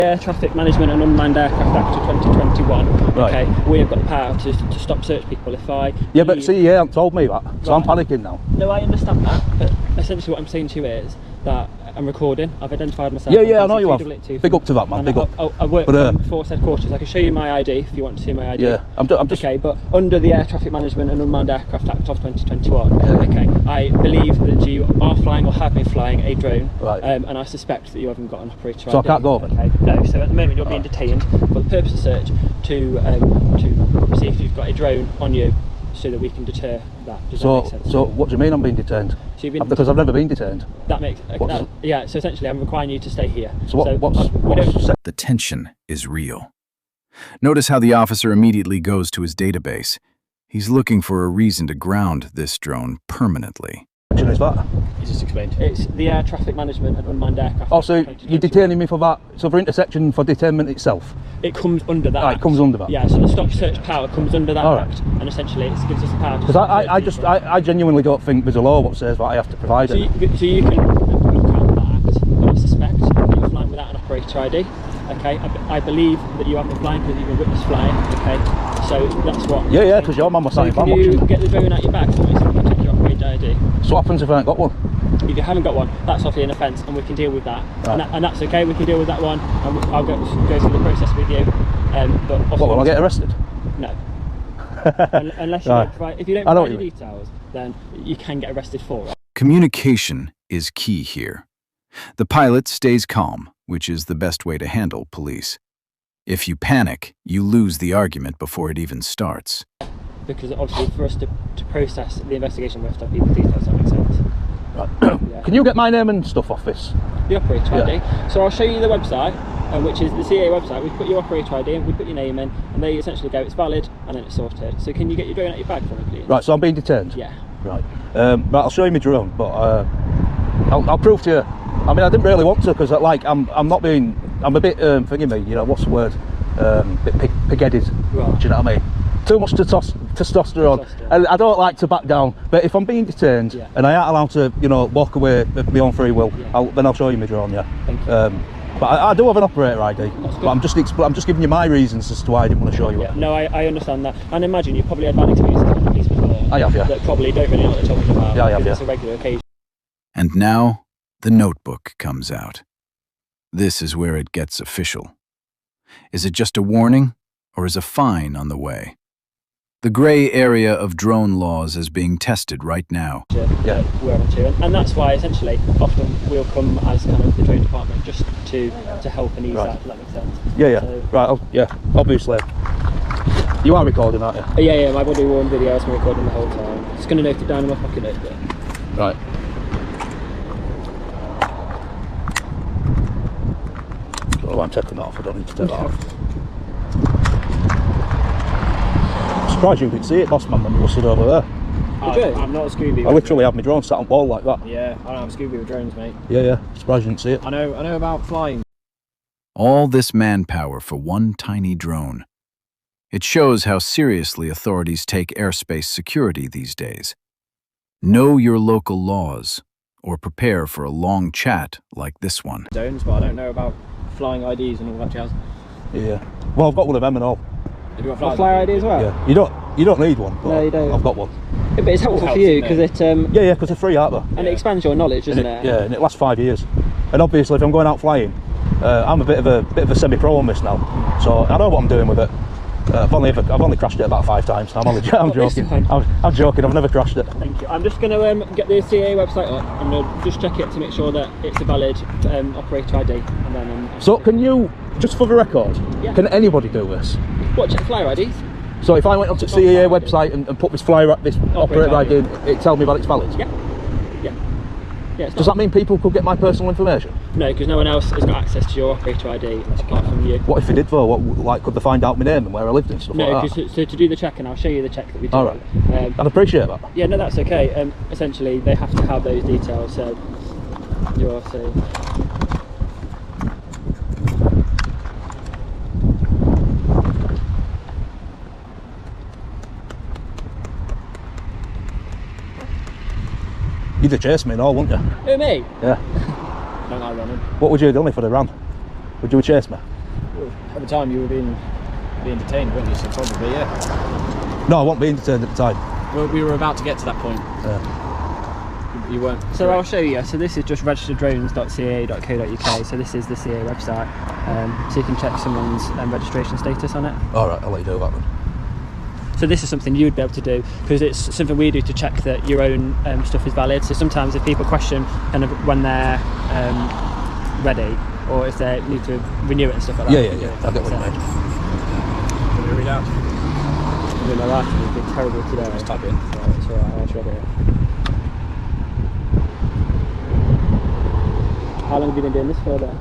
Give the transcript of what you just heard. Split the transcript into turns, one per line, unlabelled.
Air Traffic Management and Unmanned Aircraft Act of 2021.
Right.
Okay, we have got the power to stop search people if I...
Yeah, but see, you haven't told me that, so I'm panicking now.
No, I understand that, but essentially what I'm saying to you is that I'm recording, I've identified myself.
Yeah, I know you have. Big up to that, man, big up.
I work from before said quarters. I can show you my ID if you want to see my ID.
Yeah, I'm just...
Okay, but under the Air Traffic Management and Unmanned Aircraft Act of 2021, okay, I believe that you are flying or have been flying a drone,
right.
And I suspect that you haven't got an operator
So
ID.
I can't go over?
Okay, no, so at the moment you're being detained for the purpose of search to see if you've got a drone on you so that we can deter that. Does that make sense? So
what do you mean I'm being detained?
So you've been
because I've never been detained.
That makes... yeah, so essentially I'm requiring you to stay here.
So what's
the tension is real. Notice how the officer immediately goes to his database. He's looking for a reason to ground this drone permanently.
Is that?
You just explained. It's the Air Traffic Management and Unmanned Aircraft.
Oh, so you're detaining me for that? So for intersection for detainment itself?
It comes under that.
It comes under that.
Yeah, so the stop search power comes under that act, and essentially it gives us the power to...
Because I genuinely don't think there's a law that says that I have to provide
so
it.
So you can look at that act, but I suspect that you're flying without an operator ID. Okay, I believe that you have been flying because you've been witness flying. Okay, so that's what...
Yeah, because your man was saying...
So can you get the drone out your bag so we can check your operator ID?
So what happens if I ain't got one?
If you haven't got one, that's obviously an offence, and we can deal with that.
Right.
And that's okay. We can deal with that one, and I'll go through the process with you. But
what, will I get arrested?
No. Unless you don't provide, if you don't provide any details, then you can get arrested for it.
Communication is key here. The pilot stays calm, which is the best way to handle police. If you panic, you lose the argument before it even starts.
Because obviously for us to process the investigation, we have to have people's details, that makes sense.
Right. Yeah. Can you get my name and stuff off this?
The operator ID. So I'll show you the website, which is the CA website. We put your operator ID in, we put your name in, and they essentially go, it's valid, and then it's sorted. So can you get your drone out your bag for me, please?
Right, so I'm being detained?
Yeah.
Right. Right, I'll show you my drone, but I'll prove to you. I mean, I didn't really want to, because I'm not being... I'm a bit, forgive me, you know, what's the word? Bit pig-headed. Right. Do you know what I mean? Too much testosterone, and I don't like to back down. But if I'm being detained and I aren't allowed to, you know, walk away of my own free will, then I'll show you my drone. Yeah.
Thank you.
But I do have an operator ID. But I'm just giving you my reasons as to why I didn't want to show you it.
No, I understand that, and imagine you've probably had bad experiences with the police before.
I have, yeah.
That probably don't really know what they're talking about.
Yeah, I have, yeah.
It's a regular occasion.
And now the notebook comes out. This is where it gets official. Is it just a warning, or is a fine on the way? The grey area of drone laws is being tested right now.
Yeah.
We're on to, and that's why essentially often we'll come as kind of the drone department just to help and ease that. Does that make sense?
Yeah.
So,
right. Obviously. You are recording, aren't you?
Yeah. My body worn video. I'm recording the whole time. Just going to note it down in my pocket notebook.
Right. Oh, I'm taking that off. I don't need to take that off. I'm surprised you didn't see it, boss man, when you were stood over there.
I'm not a Scooby.
I literally have my drone sat on wall like that.
Yeah, I don't have a Scooby with drones, mate.
Yeah. Surprised you didn't see it.
I know about flying.
All this manpower for one tiny drone. It shows how seriously authorities take airspace security these days. Know your local laws, or prepare for a long chat like this one.
Drones, but I don't know about flying IDs and all that jazz.
Yeah. Well, I've got one of them and all.
Have you got a fly ID as well?
Yeah. You don't need one, but no, you don't. I've got one.
Yeah, but it's helpful for you because it...
Yeah, because they're free, aren't they?
And it expands your knowledge, doesn't it?
Yeah, and it lasts 5 years. And obviously, if I'm going out flying, I'm a bit of a semi-pro on this now, so I know what I'm doing with it. I've only crashed it about 5 times. I'm joking. I'm joking. I've never crashed it.
Thank you. I'm just going to get the CA website up. I'm going to just check it to make sure that it's a valid operator ID, and then.
So can you, just for the record, can anybody do this?
What, check flyer IDs?
So if I went onto the CAA website and put this operator ID in, it tells me that it's valid?
Yeah.
Does that mean people could get my personal information?
No, because no one else has got access to your operator ID apart from you.
What if they did though? Like, could they find out my name and where I lived and stuff like that?
No, so to do the check, and I'll show you the check that we do.
All right. I'd appreciate that.
Yeah, no, that's okay. Essentially, they have to have those details. So you're saying.
You'd have chased me and all, wouldn't you?
Who, me?
Yeah.
Don't like running.
What would you have done if I'd have ran? Would you have chased me?
At the time you were being detained, weren't you? So probably, yeah.
No, I wasn't being detained at the time.
Well, we were about to get to that point. You weren't.
So I'll show you. So this is just registereddrones.ca.co.uk. So this is the CA website. So you can check someone's registration status on it.
All right, I'll let you do that then.
So this is something you would be able to do because it's something we do to check that your own stuff is valid. So sometimes if people question kind of when they're ready or if they need to renew it and stuff like that.
Yeah. I get what you mean.
Can you read out?
I mean, my writing has been terrible today.
Just type in.
It's alright, I'll shred it. How long have you been doing this for then?